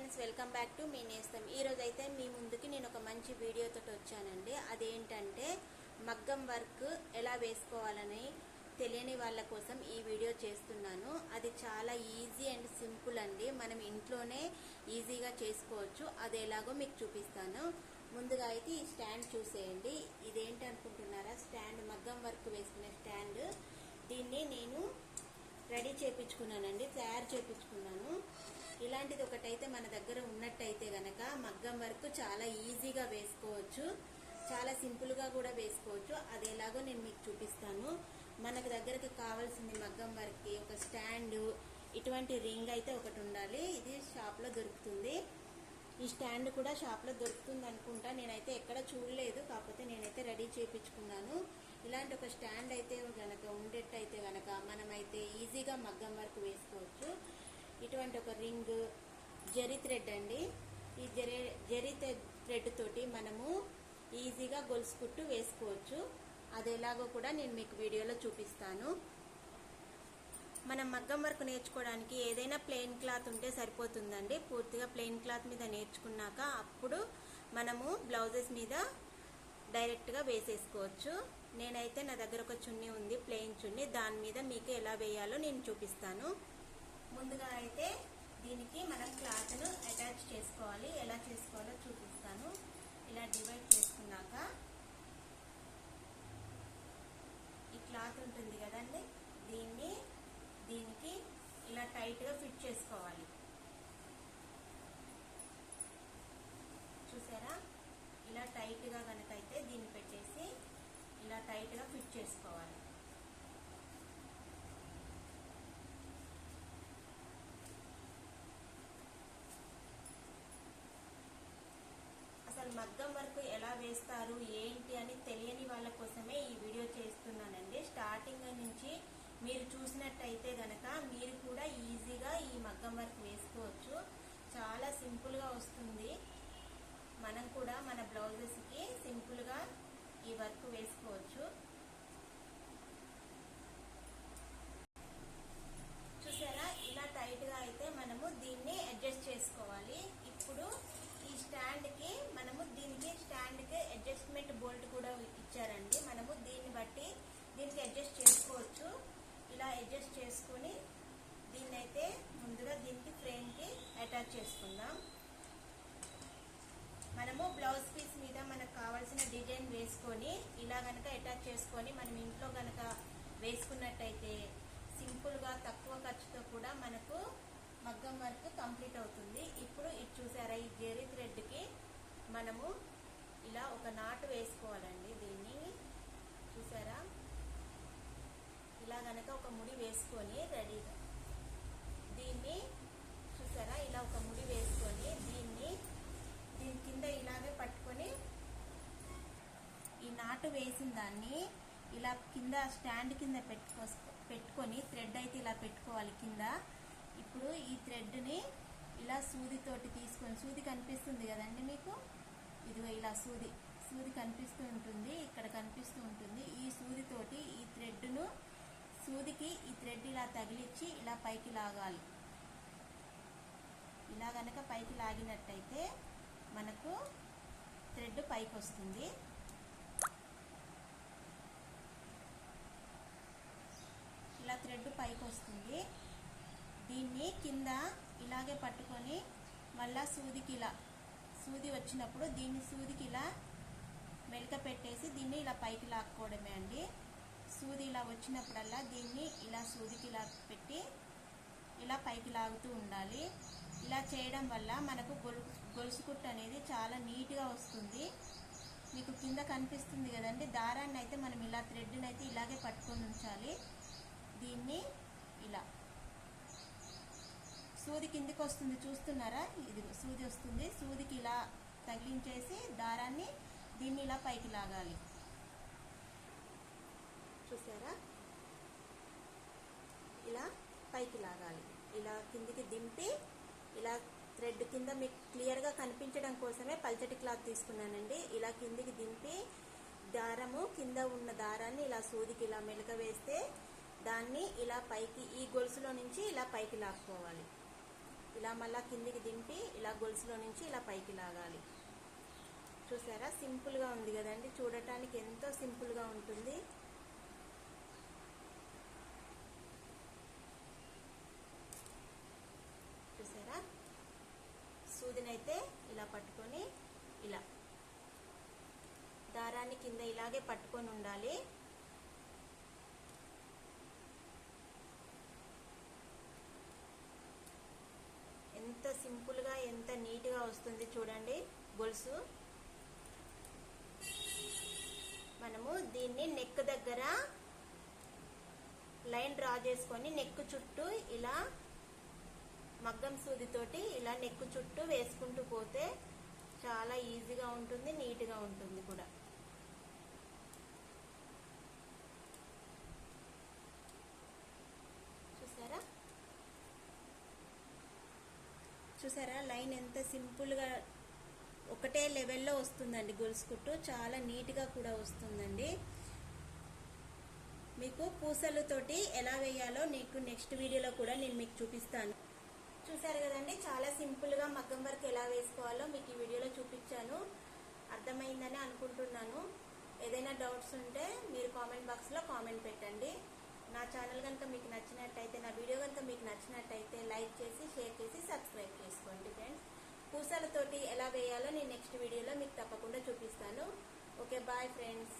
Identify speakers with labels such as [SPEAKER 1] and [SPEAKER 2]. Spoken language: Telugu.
[SPEAKER 1] Friends, welcome back to me నేస్తం. ఈరోజు అయితే మీ ముందుకి నేను ఒక మంచి వీడియోతో వచ్చానండి. అదేంటంటే మగ్గం వర్క్ ఎలా వేసుకోవాలని తెలియని వాళ్ళ కోసం ఈ వీడియో చేస్తున్నాను. అది చాలా ఈజీ అండ్ సింపుల్ అండి. మనం ఇంట్లోనే ఈజీగా చేసుకోవచ్చు. అది ఎలాగో మీకు చూపిస్తాను. ముందుగా అయితే ఈ స్టాండ్ చూసేయండి. ఇదేంటి అనుకుంటున్నారా? స్టాండ్, మగ్గం వర్క్ వేసుకునే స్టాండ్. దీన్ని నేను రెడీ చేయించుకున్నానండి, తయారు చేయించుకున్నాను. ఇలాంటిది ఒకటైతే మన దగ్గర ఉన్నట్టయితే గనక మగ్గం వర్క్ చాలా ఈజీగా వేసుకోవచ్చు, చాలా సింపుల్గా కూడా వేసుకోవచ్చు. అది ఎలాగో నేను మీకు చూపిస్తాను. మనకు దగ్గరకు కావాల్సింది మగ్గం వర్క్కి ఒక స్టాండు, ఇటువంటి రింగ్ అయితే ఒకటి ఉండాలి. ఇది షాప్లో దొరుకుతుంది. ఈ స్టాండ్ కూడా షాప్లో దొరుకుతుంది అనుకుంటా. నేనైతే ఎక్కడ చూడలేదు, కాకపోతే నేనైతే రెడీ చేయించుకున్నాను. ఇలాంటి ఒక స్టాండ్ అయితే గనక ఉండేట్టయితే గనక మనమైతే ఈజీగా మగ్గం వర్క్ వేసుకోవచ్చు. ఇటువంటి ఒక రింగ్, జరీ థ్రెడ్ అండి. ఈ జరీ థ్రెడ్ తోటి మనము ఈజీగా గొలుసు కుట్టు వేసుకోవచ్చు. అది ఎలాగో కూడా నేను మీకు వీడియోలో చూపిస్తాను. మనం మగ్గం వర్క్ నేర్చుకోవడానికి ఏదైనా ప్లెయిన్ క్లాత్ ఉంటే సరిపోతుందండి. పూర్తిగా ప్లెయిన్ క్లాత్ మీద నేర్చుకున్నాక అప్పుడు మనము బ్లౌజెస్ మీద డైరెక్ట్గా వేసేసుకోవచ్చు. నేనైతే నా దగ్గర ఒక చున్నీ ఉంది, ప్లెయిన్ చున్నీ. దాని మీద మీకు ఎలా వేయాలో నేను చూపిస్తాను. ముందుగా అయితే దీనికి మనం క్లాత్ను అటాచ్ చేసుకోవాలి. ఎలా చేసుకోవాలో చూపిస్తాను. ఇలా డివైడ్ చేసుకున్నాక ఈ క్లాత్ ఉంటుంది కదండి, దీనికి ఇలా టైట్గా ఫిట్ చేసుకోవాలి. చూసారా? ఇలా టైట్గా కనుక అయితే దీన్ని పెట్టేసి ఇలా టైట్గా ఫిట్ చేసుకోవాలి. అసలు మగ్గం వర్క్ ఎలా వేస్తారు ఏంటి అని తెలియని వాళ్ళ కోసమే ఈ వీడియో చేస్తున్నానండి. స్టార్టింగ్ నుంచి మీరు చూసినట్టయితే గనక మీరు కూడా ఈజీగా ఈ మగ్గం వర్క్ వేసుకోవచ్చు. చాలా సింపుల్గా వస్తుంది. మనం కూడా మన బ్లౌజెస్కి సింపుల్గా ఈ వర్క్ వేసుకోవచ్చు. చూసారా? ఇలా టైట్గా అయితే మనము దీన్ని అడ్జస్ట్ చేసుకోవాలి. ఇప్పుడు ఈ స్టాండ్కి మనము దీనికి అడ్జస్ట్మెంట్ బోల్ట్ కూడా ఇచ్చారండి. మనము దీన్ని బట్టి దీనికి అడ్జస్ట్ చేసుకోవచ్చు. ఇలా అడ్జస్ట్ చేసుకొని దీన్నైతే ముందుగా దీనికి ఫ్రేమ్కి అటాచ్ చేసుకుందాం. మనము బ్లౌజ్ పీస్ మీద మనకు కావాల్సిన డిజైన్ వేసుకొని ఇలా గనక అటాచ్ చేసుకొని మనం ఇంట్లో గనక వేసుకున్నట్టయితే సింపుల్గా తక్కువ ఖర్చుతో కూడా మనకు మగ్గం వర్క్ కంప్లీట్ అవుతుంది. ఇప్పుడు ఇది చూసారా? ఈ జరీ థ్రెడ్కి మనము ఇలా ఒక నాటు వేసుకోవాలండి. దీన్ని చూసారా? ఇలా గనక ఒక ముడి వేసుకొని రెడీగా దీన్ని చూసారా? ఇలా ఒక ముడి వేసుకొని దీని కింద ఇలాగే పట్టుకొని ఈ నాటు వేసిన దాన్ని ఇలా కింద స్టాండ్ కింద పెట్టుకొని థ్రెడ్ అయితే ఇలా పెట్టుకోవాలి కింద. ఇప్పుడు ఈ థ్రెడ్ని ఇలా సూదితోటి తీసుకొని, సూది కనిపిస్తుంది కదండి మీకు, ఇదిగో ఇలా సూది కనిపిస్తూ ఉంటుంది, ఇక్కడ కనిపిస్తూ ఉంటుంది. ఈ సూదితోటి ఈ థ్రెడ్ను సూదికి ఈ థ్రెడ్ ఇలా తగిలిచ్చి ఇలా పైకి లాగాలి. ఇలా గనక పైకి లాగినట్టయితే మనకు థ్రెడ్ పైకి వస్తుంది. ఇలా థ్రెడ్ పైకి వస్తుంది. దీన్ని కింద ఇలాగే పట్టుకొని మళ్ళా సూది వచ్చినప్పుడు దీన్ని సూదికి ఇలా మెలక పెట్టేసి దీన్ని ఇలా పైకి లాక్కోవడమే అండి. సూది ఇలా వచ్చినప్పుడల్లా దీన్ని ఇలా సూదికి ఇలా పెట్టి ఇలా పైకి లాగుతూ ఉండాలి. ఇలా చేయడం వల్ల మనకు గొలుసు కుట్టు అనేది చాలా నీట్గా వస్తుంది. మీకు కింద కనిపిస్తుంది కదండి, దారాన్ని అయితే మనం ఇలా థ్రెడ్ని అయితే ఇలాగే పట్టుకొని ఉంచాలి. దీన్ని ఇలా సూది కిందికి వస్తుంది, చూస్తున్నారా? ఇది సూది వస్తుంది. సూదికి ఇలా తగిలించేసి దారాన్ని దీన్ని ఇలా పైకి లాగాలి. చూసారా? ఇలా పైకి లాగాలి. ఇలా కిందికి దింపి ఇలా థ్రెడ్ కింద మీకు క్లియర్గా కనిపించడం కోసమే పల్చటి క్లాత్ తీసుకున్నానండి. ఇలా కిందికి దింపి దారము కింద ఉన్న దారాన్ని ఇలా సూదికి ఇలా మెలక వేస్తే దాన్ని ఇలా పైకి ఈ గొలుసులో నుంచి ఇలా పైకి లాక్కోవాలి. ఇలా ఇలా మళ్ళీ కిందికి దింపి ఇలా గొలుసులో నుంచి ఇలా పైకి లాగాలి. చూసారా, సింపుల్గా ఉంది కదండి, చూడటానికి ఎంతో సింపుల్గా ఉంటుంది. చూసారా, సూదినైతే ఇలా పట్టుకొని ఇలా దారాన్ని కింద ఇలాగే పట్టుకొని ఉండాలి. ఎంత సింపుల్గా ఎంత నీట్గా వస్తుంది చూడండి గొలుసు. మనము దీన్ని నెక్ దగ్గర లైన్ డ్రా చేసుకొని నెక్ చుట్టూ ఇలా మగ్గం సూదితోటి ఇలా నెక్ చుట్టూ వేసుకుంటూ పోతే చాలా ఈజీగా ఉంటుంది, నీట్గా ఉంటుంది కూడా. చూసారా లైన్ ఎంత సింపుల్గా ఒకటే లెవెల్లో వస్తుందండి గొలుసు కుట్టు, చాలా నీట్గా కూడా వస్తుందండి. మీకు పూసలతోటి ఎలా వేయాలో నెక్స్ట్ వీడియోలో కూడా నేను మీకు చూపిస్తాను. చూసారు కదండి, చాలా సింపుల్గా మగ్గం వర్క్ ఎలా వేసుకోవాలో మీకు ఈ వీడియోలో చూపించాను. అర్థమైందని అనుకుంటున్నాను. ఏదైనా డౌట్స్ ఉంటే మీరు కామెంట్ బాక్స్లో కామెంట్ పెట్టండి. నా ఛానల్ కనుక మీకు నచ్చినట్టయితే, నా వీడియో కనుక మీకు నచ్చినట్టయితే లైక్ చేసి షేర్ చేసి సబ్స్క్రైబ్ చేసుకోండి ఫ్రెండ్స్. పూసలతోటి ఎలా వేయాలో నేను నెక్స్ట్ వీడియోలో మీకు తప్పకుండా చూపిస్తాను. Okay, bye friends.